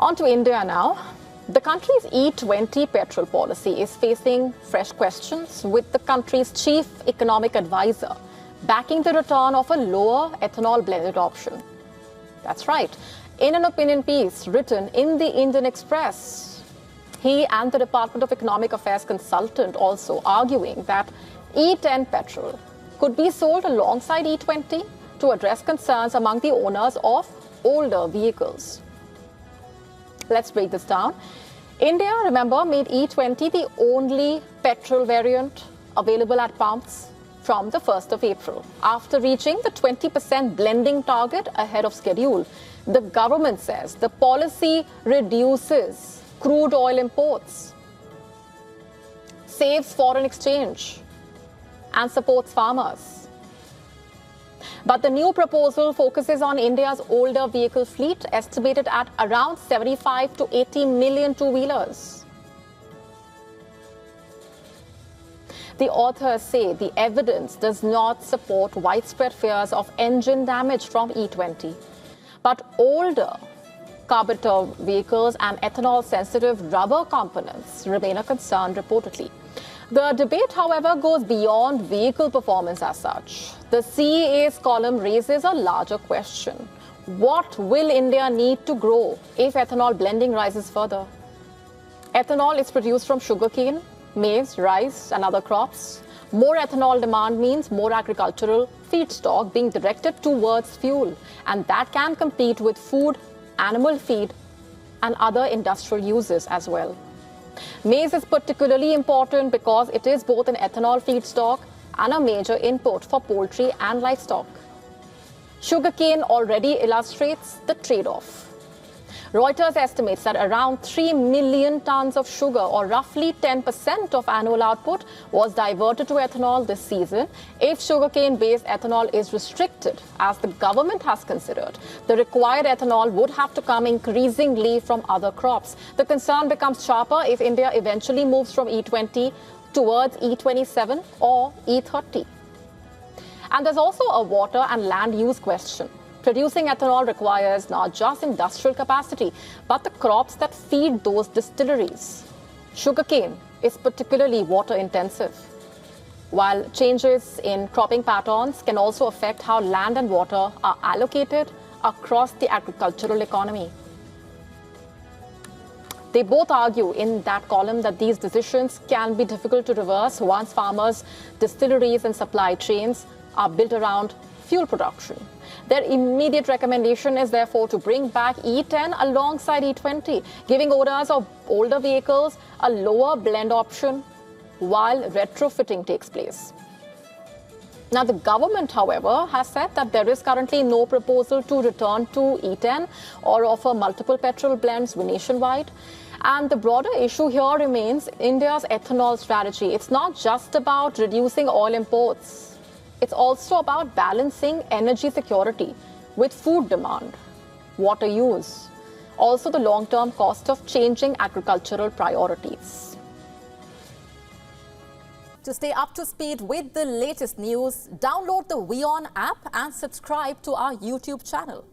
On to India now. The country's E20 petrol policy is facing fresh questions, with the country's chief economic advisor backing the return of a lower ethanol-blended option. That's right. In an opinion piece written in the Indian Express, he and the Department of Economic Affairs consultant also arguing that E10 petrol could be sold alongside E20 to address concerns among the owners of older vehicles. Let's break this down. India, remember, made E20 the only petrol variant available at pumps from the 1st of April. After reaching the 20% blending target ahead of schedule, the government says the policy reduces crude oil imports, saves foreign exchange, and supports farmers. But the new proposal focuses on India's older vehicle fleet, estimated at around 75 to 80 million two-wheelers. The authors say the evidence does not support widespread fears of engine damage from E20. But older carburetor vehicles and ethanol-sensitive rubber components remain a concern, reportedly. The debate, however, goes beyond vehicle performance as such. The CEA's column raises a larger question. What will India need to grow if ethanol blending rises further? Ethanol is produced from sugarcane, maize, rice, and other crops. More ethanol demand means more agricultural feedstock being directed towards fuel, and that can compete with food, animal feed, and other industrial uses as well. Maize is particularly important because it is both an ethanol feedstock and a major input for poultry and livestock. Sugarcane already illustrates the trade-off. Reuters estimates that around 3 million tons of sugar, or roughly 10% of annual output, was diverted to ethanol this season. If sugarcane-based ethanol is restricted, as the government has considered, the required ethanol would have to come increasingly from other crops. The concern becomes sharper if India eventually moves from E20 towards E27 or E30. And there's also a water and land use question. Producing ethanol requires not just industrial capacity, but the crops that feed those distilleries. Sugarcane is particularly water intensive, while changes in cropping patterns can also affect how land and water are allocated across the agricultural economy. They both argue in that column that these decisions can be difficult to reverse once farmers, distilleries, and supply chains are built around fuel production. Their immediate recommendation is therefore to bring back E10 alongside E20, giving owners of older vehicles a lower blend option while retrofitting takes place. Now, the government, however, has said that there is currently no proposal to return to E10 or offer multiple petrol blends nationwide. And the broader issue here remains India's ethanol strategy. It's not just about reducing oil imports. It's also about balancing energy security with food demand, water use, also the long-term cost of changing agricultural priorities. To stay up to speed with the latest news, download the WION app and subscribe to our YouTube channel.